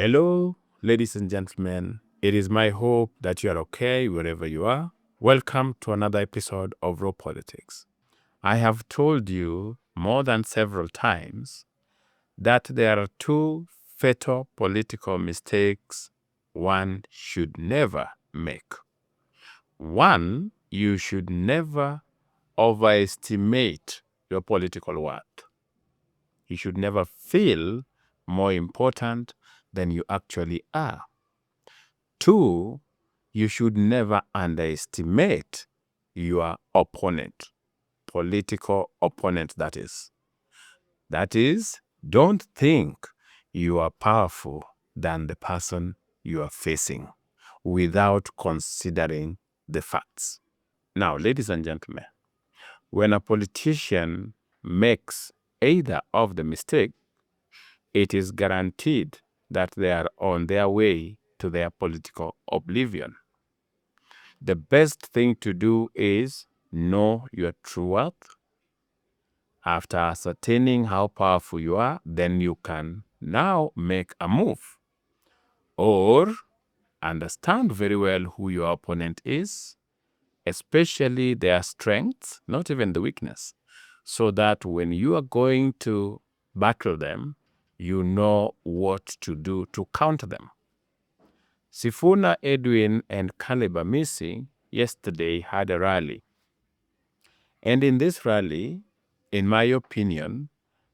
Hello, ladies and gentlemen. It is my hope that you are okay wherever you are. Welcome to another episode of Raw Politics. I have told you more than several times that there are two fatal political mistakes one should never make. One, you should never overestimate your political worth. You should never feel more important than you actually are. Two, you should never underestimate your opponent, political opponent, that is. That is, don't think you are powerful than the person you are facing without considering the facts. Now, ladies and gentlemen, when a politician makes either of the mistake, it is guaranteed that they are on their way to their political oblivion. The best thing to do is know your true worth. After ascertaining how powerful you are, then you can now make a move. Or understand very well who your opponent is, especially their strengths, not even the weakness, so that when you are going to battle them, you know what to do to counter them. Sifuna, Edwin, and Caleb Amisi yesterday had a rally. And in this rally, in my opinion,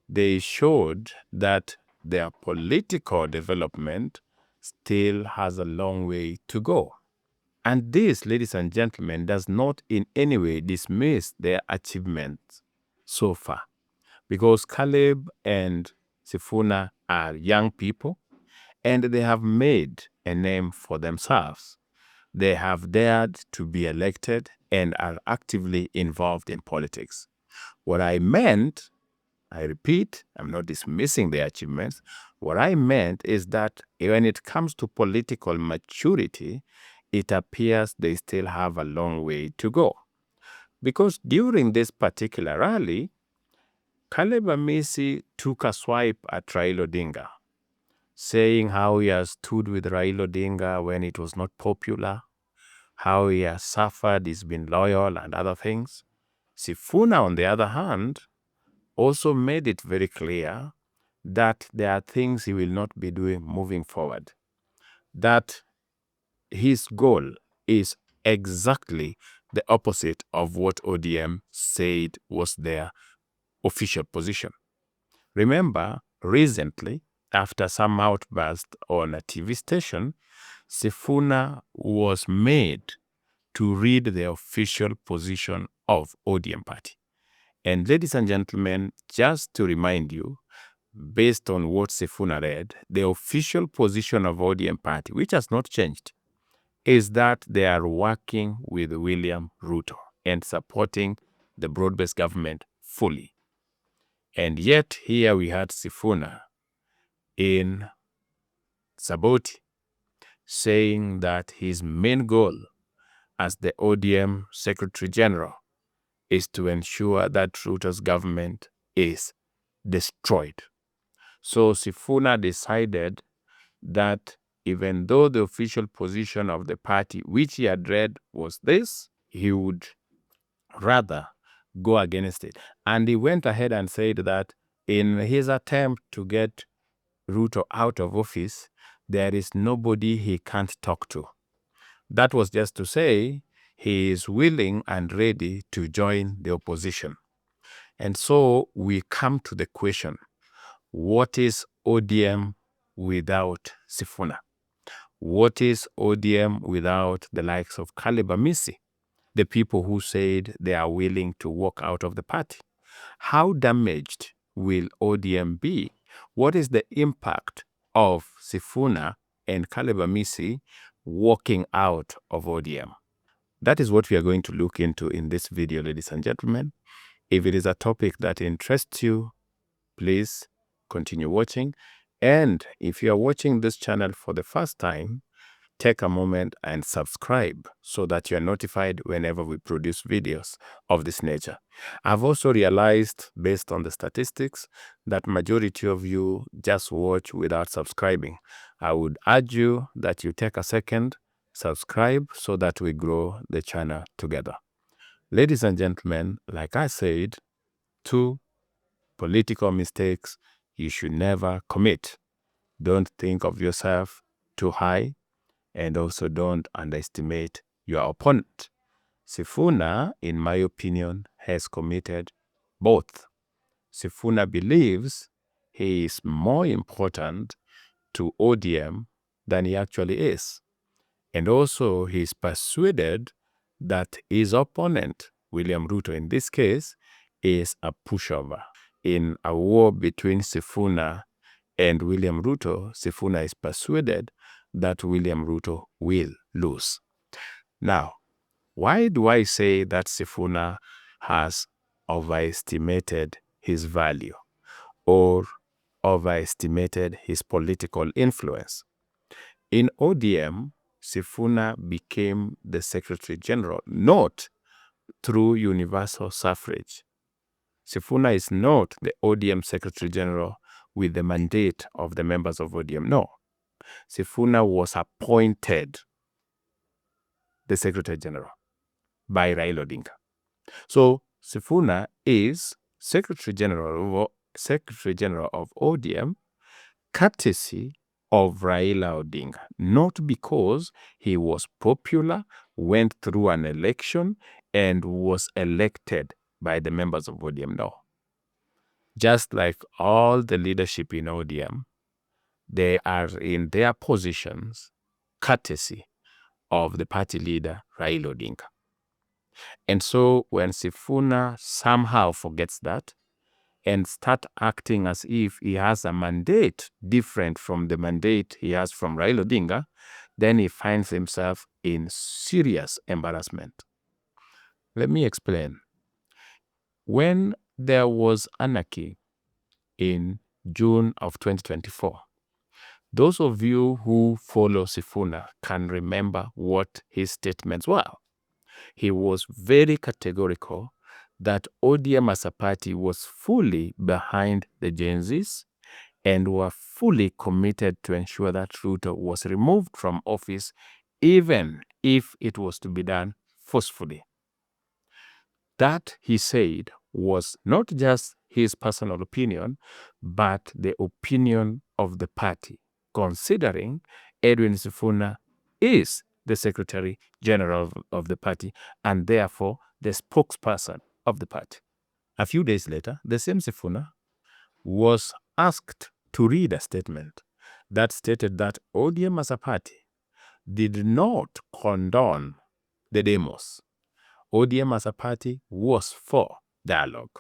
they showed that their political development still has a long way to go. And this, ladies and gentlemen, does not in any way dismiss their achievements so far, because Caleb and Sifuna are young people and they have made a name for themselves. They have dared to be elected and are actively involved in politics. What I meant, I repeat, I'm not dismissing their achievements. What I meant is that when it comes to political maturity, it appears they still have a long way to go. Because during this particular rally, Caleb Amisi took a swipe at Raila Odinga, saying how he has stood with Raila Odinga when it was not popular, how he has suffered, he's been loyal, and other things. Sifuna, on the other hand, also made it very clear that there are things he will not be doing moving forward, that his goal is exactly the opposite of what ODM said was their official position. Remember, recently, after some outburst on a TV station, Sifuna was made to read the official position of ODM party. And ladies and gentlemen, just to remind you, based on what Sifuna read, the official position of ODM party, which has not changed, is that they are working with William Ruto and supporting the broad-based government fully. And yet here we had Sifuna in Saboti saying that his main goal as the ODM Secretary General is to ensure that Ruto's government is destroyed. So Sifuna decided that even though the official position of the party, which he had read, was this, he would rather go against it. And he went ahead and said that in his attempt to get Ruto out of office, there is nobody he can't talk to. That was just to say he is willing and ready to join the opposition. And so we come to the question, what is ODM without Sifuna? What is ODM without the likes of Caleb Amisi, the people who said they are willing to walk out of the party? How damaged will ODM be? What is the impact of Sifuna and Caleb Amisi walking out of ODM? That is what we are going to look into in this video, ladies and gentlemen. If it is a topic that interests you, please continue watching. And if you are watching this channel for the first time, take a moment and subscribe so that you are notified whenever we produce videos of this nature. I've also realized, based on the statistics, that majority of you just watch without subscribing. I would urge you that you take a second, subscribe so that we grow the channel together. Ladies and gentlemen, like I said, 2 political mistakes you should never commit. Don't think of yourself too high, and also don't underestimate your opponent. Sifuna, in my opinion, has committed both. Sifuna believes he is more important to ODM than he actually is. And also he is persuaded that his opponent, William Ruto in this case, is a pushover. In a war between Sifuna and William Ruto, Sifuna is persuaded that William Ruto will lose. Now, why do I say that Sifuna has overestimated his value or overestimated his political influence? In ODM, Sifuna became the Secretary General, not through universal suffrage. Sifuna is not the ODM Secretary General with the mandate of the members of ODM. No. Sifuna was appointed the Secretary General by Raila Odinga. So Sifuna is Secretary General of ODM courtesy of Raila Odinga, not because he was popular, went through an election, and was elected by the members of ODM. No. Just like all the leadership in ODM, they are in their positions courtesy of the party leader, Raila Odinga. And so when Sifuna somehow forgets that and start acting as if he has a mandate different from the mandate he has from Raila Odinga, then he finds himself in serious embarrassment. Let me explain. When there was anarchy in June of 2024, those of you who follow Sifuna can remember what his statements were. He was very categorical that ODM as a party was fully behind the Gen Zs and were fully committed to ensure that Ruto was removed from office, even if it was to be done forcefully. That, he said, was not just his personal opinion, but the opinion of the party, considering Edwin Sifuna is the Secretary General of the party and therefore the spokesperson of the party. A few days later, the same Sifuna was asked to read a statement that stated that ODM as a party did not condone the demos. ODM as a party was for dialogue.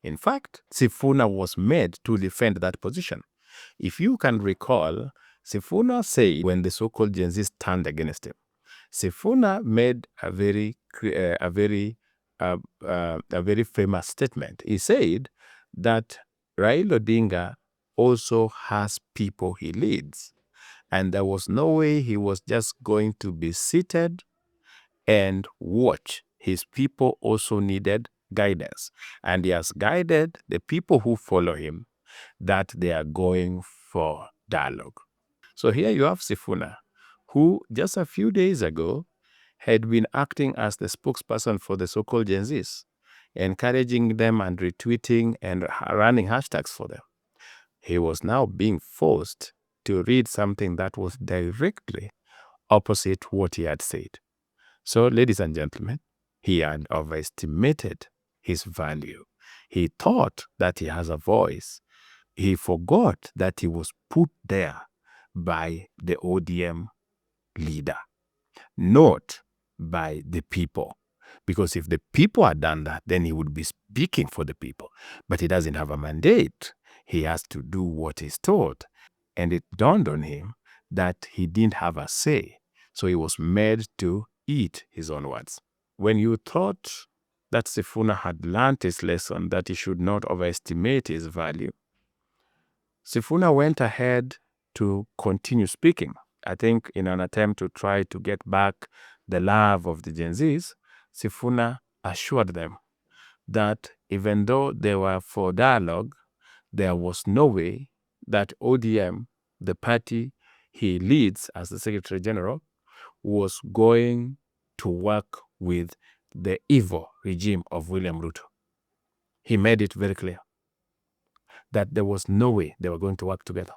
In fact, Sifuna was made to defend that position. If you can recall, Sifuna said when the so-called Gen Zs turned against him, Sifuna made a very famous statement. He said that Raila Odinga also has people he leads, and there was no way he was just going to be seated and watch. His people also needed guidance, and he has guided the people who follow him that they are going for dialogue. So here you have Sifuna, who just a few days ago had been acting as the spokesperson for the so-called Gen Zs, encouraging them and retweeting and running hashtags for them. He was now being forced to read something that was directly opposite what he had said. So, ladies and gentlemen, he had overestimated his value. He thought that he has a voice. He forgot that he was put there by the ODM leader, not by the people. Because if the people had done that, then he would be speaking for the people. But he doesn't have a mandate. He has to do what he's told. And it dawned on him that he didn't have a say. So he was made to eat his own words. When you thought that Sifuna had learned his lesson, that he should not overestimate his value, Sifuna went ahead to continue speaking. I think in an attempt to try to get back the love of the Gen Zs, Sifuna assured them that even though they were for dialogue, there was no way that ODM, the party he leads as the Secretary General, was going to work with the evil regime of William Ruto. He made it very clear that there was no way they were going to work together.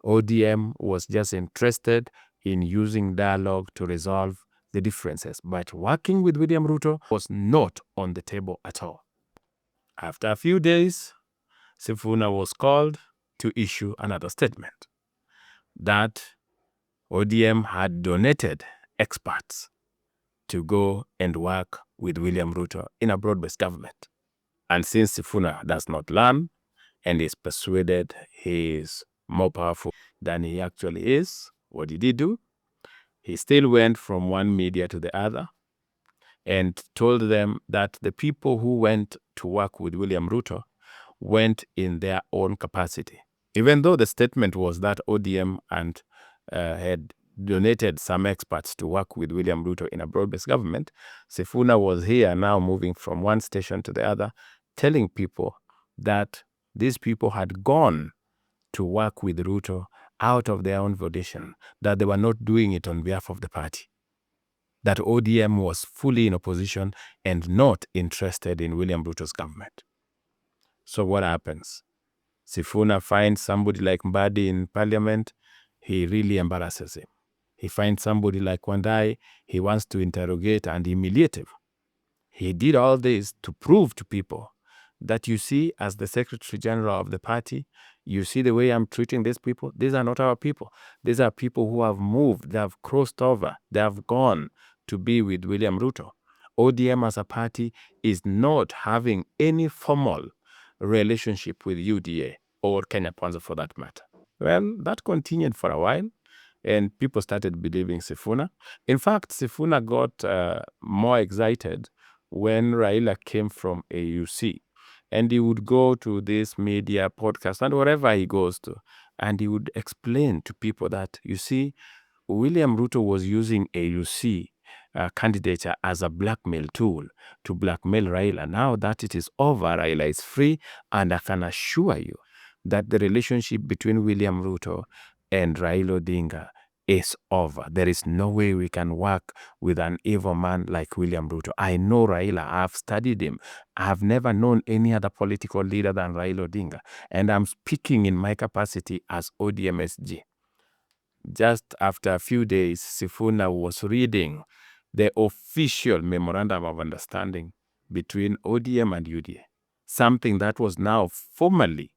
ODM was just interested in using dialogue to resolve the differences, but working with William Ruto was not on the table at all. After a few days, Sifuna was called to issue another statement that ODM had donated experts to go and work with William Ruto in a broad-based government. And since Sifuna does not learn and is persuaded he is more powerful than he actually is, what did he do? He still went from one media to the other and told them that the people who went to work with William Ruto went in their own capacity. Even though the statement was that ODM and had donated some experts to work with William Ruto in a broad-based government, Sifuna was here now moving from one station to the other, telling people that these people had gone to work with Ruto out of their own volition, that they were not doing it on behalf of the party, that ODM was fully in opposition and not interested in William Ruto's government. So what happens? Sifuna finds somebody like Mbadi in parliament, he really embarrasses him. He finds somebody like Wandai, he wants to interrogate and humiliate him. He did all this to prove to people that, you see, as the Secretary General of the party, you see the way I'm treating these people? These are not our people. These are people who have moved, they have crossed over, they have gone to be with William Ruto. ODM as a party is not having any formal relationship with UDA or Kenya Kwanza for that matter. Well, that continued for a while, and people started believing Sifuna. In fact, Sifuna got more excited when Raila came from AUC, and he would go to this media podcast and wherever he goes to, and he would explain to people that, you see, William Ruto was using AUC candidature as a blackmail tool to blackmail Raila. Now that it is over, Raila is free, and I can assure you that the relationship between William Ruto and Raila Odinga is over. There is no way we can work with an evil man like William Ruto. I know Raila. I've studied him. I've never known any other political leader than Raila Odinga. And I'm speaking in my capacity as ODMSG. Just after a few days, Sifuna was reading the official memorandum of understanding between ODM and UDA, something that was now formally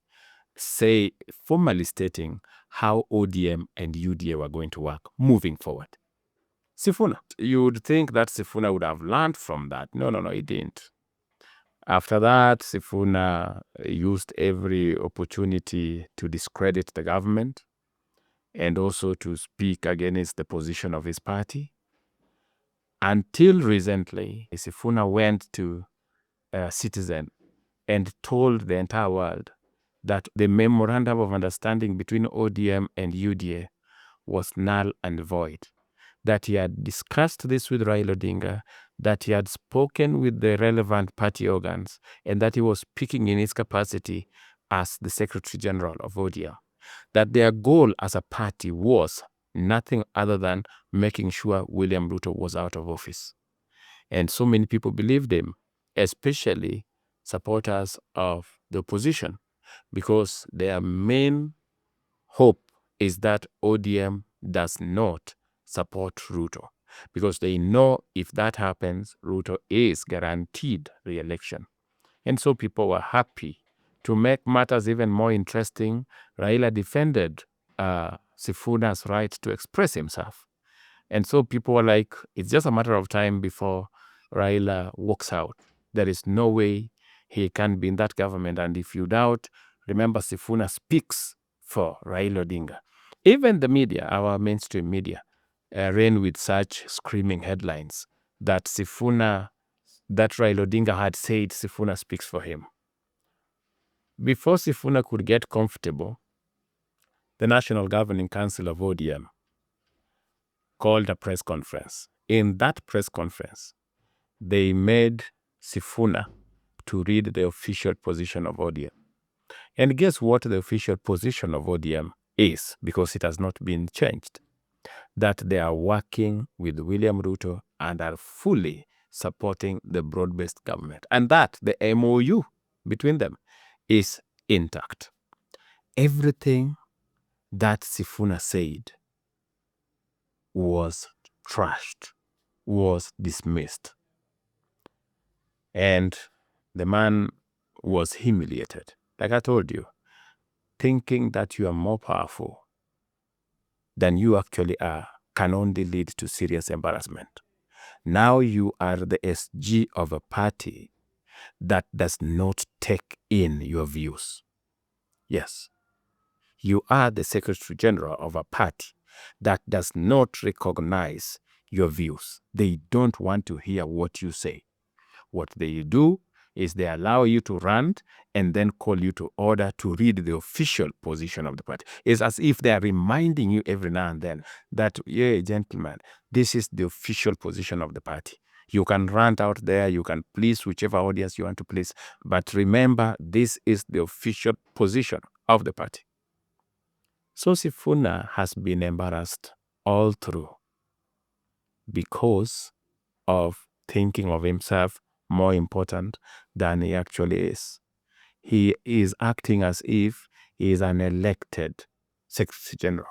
stating how ODM and UDA were going to work moving forward. Sifuna, you would think that Sifuna would have learned from that. No, he didn't. After that, Sifuna used every opportunity to discredit the government and also to speak against the position of his party. Until recently, Sifuna went to Citizen and told the entire world that the memorandum of understanding between ODM and UDA was null and void, that he had discussed this with Raila Odinga, that he had spoken with the relevant party organs, and that he was speaking in his capacity as the Secretary General of ODM, that their goal as a party was nothing other than making sure William Ruto was out of office. And so many people believed him, especially supporters of the opposition, because their main hope is that ODM does not support Ruto, because they know if that happens, Ruto is guaranteed re-election. And so people were happy. To make matters even more interesting, Raila defended Sifuna's right to express himself. And so people were like, it's just a matter of time before Raila walks out. There is no way he can be in that government. And if you doubt, remember Sifuna speaks for Raila Odinga. Even the media, our mainstream media, ran with such screaming headlines that Raila Odinga had said Sifuna speaks for him. Before Sifuna could get comfortable, the National Governing Council of ODM called a press conference. In that press conference, they made Sifuna to read the official position of ODM. And guess what the official position of ODM is, because it has not been changed? That they are working with William Ruto and are fully supporting the broad-based government. And that the MOU between them is intact. Everything that Sifuna said was trashed, was dismissed. And the man was humiliated. Like I told you, thinking that you are more powerful than you actually are can only lead to serious embarrassment. Now you are the SG of a party that does not take in your views. Yes, you are the Secretary General of a party that does not recognize your views. They don't want to hear what you say. What they do is they allow you to rant and then call you to order to read the official position of the party. It's as if they are reminding you every now and then that, yeah, gentlemen, this is the official position of the party. You can rant out there, you can please whichever audience you want to please, but remember, this is the official position of the party. So Sifuna has been embarrassed all through because of thinking of himself more important than he actually is. He is acting as if he is an elected Secretary General,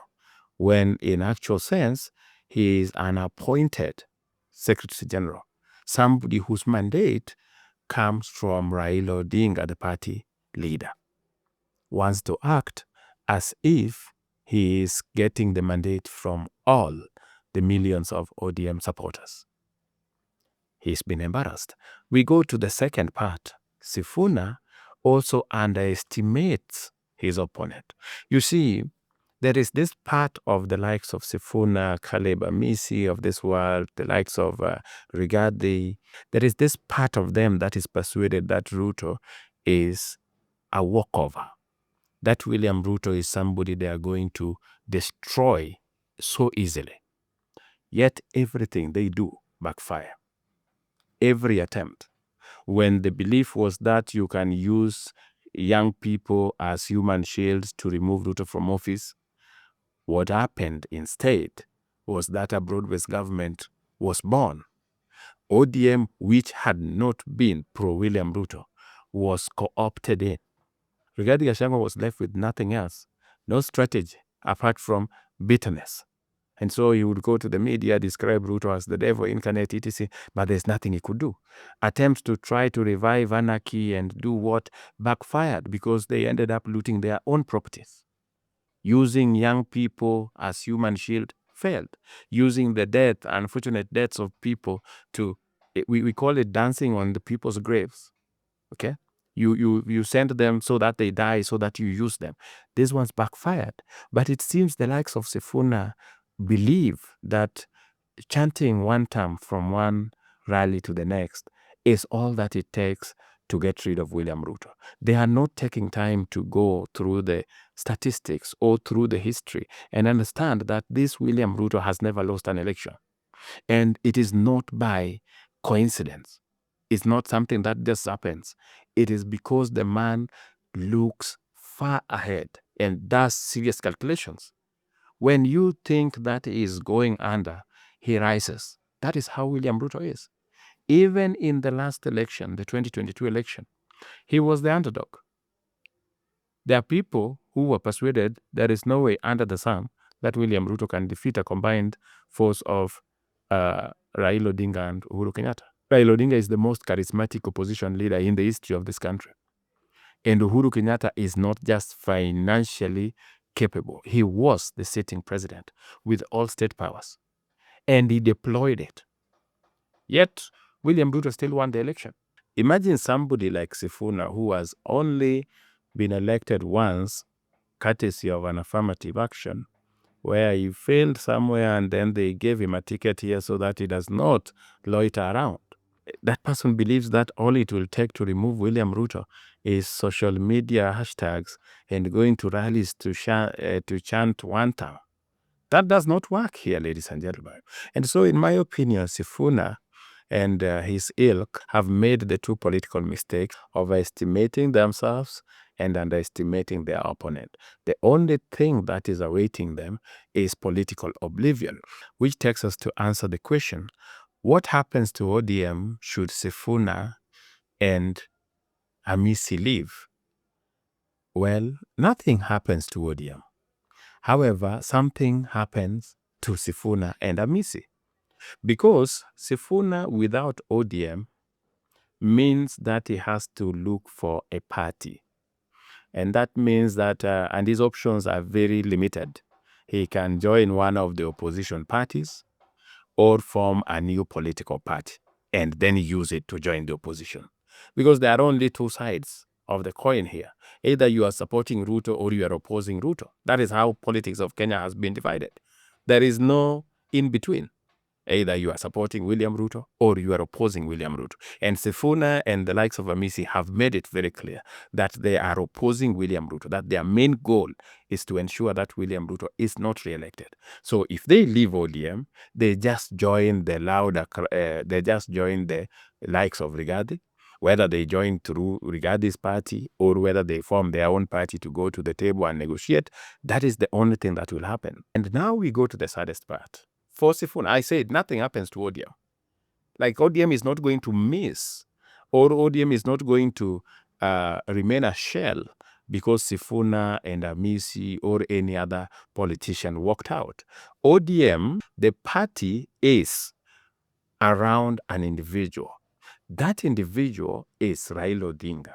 when in actual sense, he is an appointed Secretary General, somebody whose mandate comes from Raila Odinga, the party leader, wants to act as if he is getting the mandate from all the millions of ODM supporters. He's been embarrassed. We go to the second part. Sifuna also underestimates his opponent. You see, there is this part of the likes of Sifuna, Caleb Amisi of this world, the likes of Rigathi. There is this part of them that is persuaded that Ruto is a walkover, that William Ruto is somebody they are going to destroy so easily. Yet everything they do backfire. Every attempt. When the belief was that you can use young people as human shields to remove Ruto from office, what happened instead was that a broad-based government was born. ODM, which had not been pro-William Ruto, was co-opted in. Rigathi Gachagua was left with nothing else, no strategy apart from bitterness. And so he would go to the media, describe Ruto as the devil incarnate, etc., but there's nothing he could do. Attempts to try to revive anarchy and do what backfired because they ended up looting their own properties. Using young people as human shield failed. Using the unfortunate deaths of people we call it dancing on the people's graves. Okay? You send them so that they die, so that you use them. This one's backfired. But it seems the likes of Sifuna believe that chanting one term from one rally to the next is all that it takes to get rid of William Ruto. They are not taking time to go through the statistics or through the history and understand that this William Ruto has never lost an election. And it is not by coincidence. It's not something that just happens. It is because the man looks far ahead and does serious calculations. When you think that he is going under, he rises. That is how William Ruto is. Even in the last election, the 2022 election, he was the underdog. There are people who were persuaded there is no way under the sun that William Ruto can defeat a combined force of Raila Odinga and Uhuru Kenyatta. Raila Odinga is the most charismatic opposition leader in the history of this country. And Uhuru Kenyatta is not just financially capable. He was the sitting president with all state powers. And he deployed it. Yet, William Ruto still won the election. Imagine somebody like Sifuna, who has only been elected once, courtesy of an affirmative action, where he failed somewhere and then they gave him a ticket here so that he does not loiter around. That person believes that all it will take to remove William Ruto is social media hashtags and going to rallies to chant one term. That does not work here, ladies and gentlemen. And so, in my opinion, Sifuna and his ilk have made the two political mistakes of overestimating themselves and underestimating their opponent. The only thing that is awaiting them is political oblivion, which takes us to answer the question, what happens to ODM should Sifuna and Amisi leave? Well, nothing happens to ODM. However, something happens to Sifuna and Amisi. Because Sifuna without ODM means that he has to look for a party. And that means that, and his options are very limited. He can join one of the opposition parties or form a new political party and then use it to join the opposition. Because there are only two sides of the coin here. Either you are supporting Ruto or you are opposing Ruto. That is how politics of Kenya has been divided. There is no in between. Either you are supporting William Ruto or you are opposing William Ruto. And Sifuna and the likes of Amisi have made it very clear that they are opposing William Ruto, that their main goal is to ensure that William Ruto is not re-elected. So if they leave ODM, they just join the likes of Rigathi, whether they join through Rigathi's party or whether they form their own party to go to the table and negotiate. That is the only thing that will happen. And now we go to the saddest part. For Sifuna, I said nothing happens to ODM. Like ODM is not going to miss, or ODM is not going to remain a shell because Sifuna and Amisi or any other politician walked out. ODM, the party, is around an individual. That individual is Raila Odinga.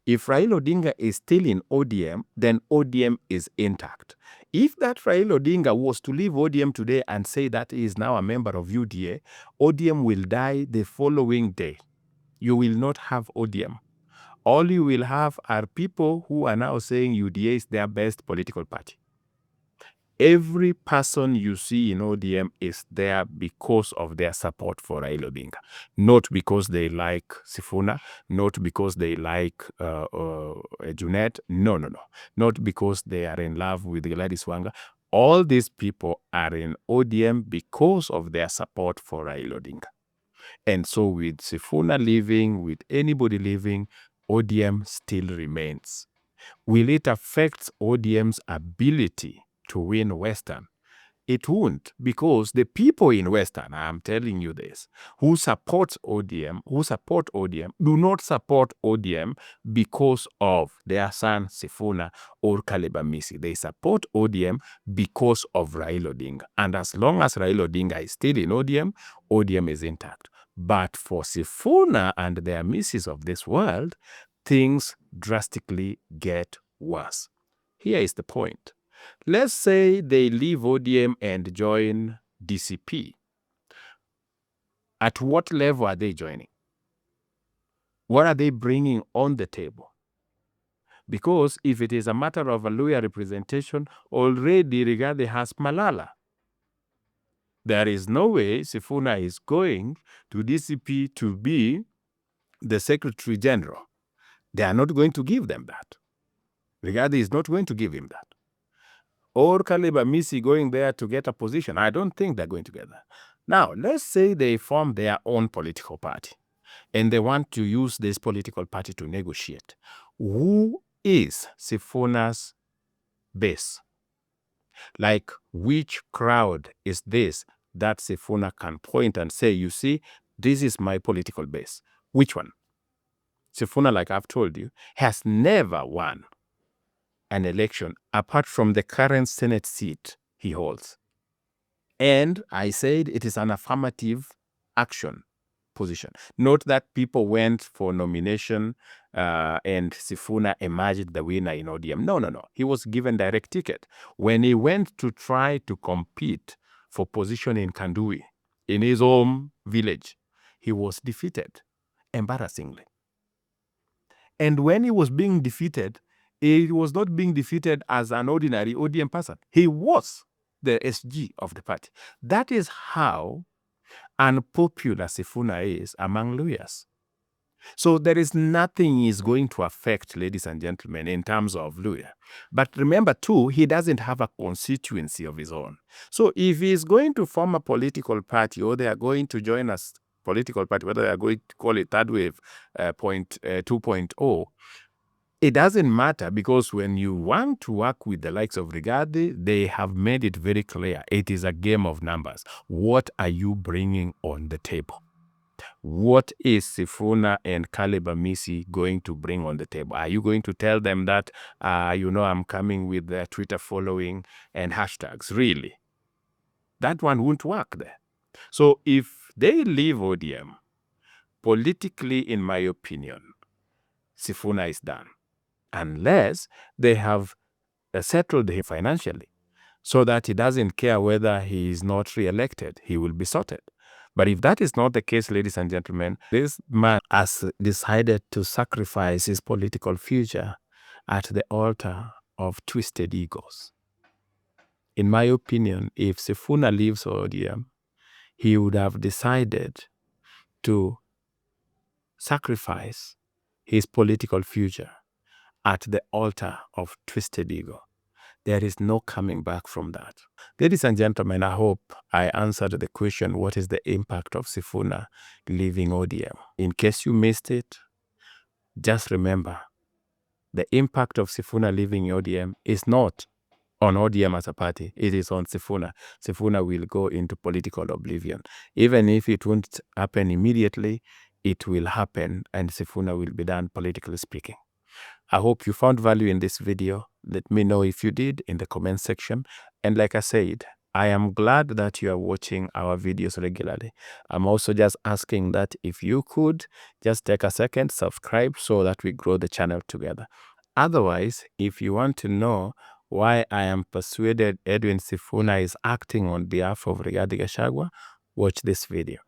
If Raila Odinga is still in ODM, then ODM is intact. If that Raila Odinga was to leave ODM today and say that he is now a member of UDA, ODM will die the following day. You will not have ODM. All you will have are people who are now saying UDA is their best political party. Every person you see in ODM is there because of their support for Raila Odinga, not because they like Sifuna, not because they like Junet. No. Not because they are in love with Gladys Wanga. All these people are in ODM because of their support for Raila Odinga. And so with Sifuna leaving, with anybody leaving, ODM still remains. Will it affect ODM's ability to win Western? It won't, because the people in Western, I'm telling you this, who support ODM, do not support ODM because of their son Sifuna or Caleb Amisi. They support ODM because of Raila Odinga. And as long as Raila Odinga is still in ODM, ODM is intact. But for Sifuna and the Amisis of this world, things drastically get worse. Here is the point. Let's say they leave ODM and join DCP. At what level are they joining? What are they bringing on the table? Because if it is a matter of a Luhya representation, already Rigathi has Malala. There is no way Sifuna is going to DCP to be the Secretary General. They are not going to give them that. Rigathi is not going to give him that. Or Caleb Amisi going there to get a position. I don't think they're going to get that. Now, let's say they form their own political party and they want to use this political party to negotiate. Who is Sifuna's base? Like, which crowd is this that Sifuna can point and say, you see, this is my political base? Which one? Sifuna, like I've told you, has never won an election apart from the current Senate seat he holds. And I said it is an affirmative action position. Not that people went for nomination and Sifuna emerged the winner in ODM. No. He was given direct ticket. When he went to try to compete for position in Kandui, in his home village, he was defeated, embarrassingly. And when he was being defeated, he was not being defeated as an ordinary ODM person. He was the SG of the party. That is how unpopular Sifuna is among Luhyas. So there is nothing is going to affect, ladies and gentlemen, in terms of Luya. But remember too, he doesn't have a constituency of his own. So if he's going to form a political party, or they are going to join a political party, whether they are going to call it Third Wave 2.0, it doesn't matter, because when you want to work with the likes of Rigathi, they have made it very clear. It is a game of numbers. What are you bringing on the table? What is Sifuna and Caleb Amisi going to bring on the table? Are you going to tell them that, I'm coming with their Twitter following and hashtags? Really? That one won't work there. So if they leave ODM, politically, in my opinion, Sifuna is done. Unless they have settled him financially, so that he doesn't care whether he is not re-elected, he will be sorted. But if that is not the case, ladies and gentlemen, this man has decided to sacrifice his political future at the altar of twisted egos. In my opinion, if Sifuna leaves ODM, he would have decided to sacrifice his political future at the altar of twisted ego. There is no coming back from that. Ladies and gentlemen, I hope I answered the question, what is the impact of Sifuna leaving ODM? In case you missed it, just remember, the impact of Sifuna leaving ODM is not on ODM as a party. It is on Sifuna. Sifuna will go into political oblivion. Even if it won't happen immediately, it will happen, and Sifuna will be done, politically speaking. I hope you found value in this video. Let me know if you did in the comment section. And like I said, I am glad that you are watching our videos regularly. I'm also just asking that if you could just take a second, subscribe, so that we grow the channel together. Otherwise, if you want to know why I am persuaded Edwin Sifuna is acting on behalf of Rigathi Gachagua, watch this video.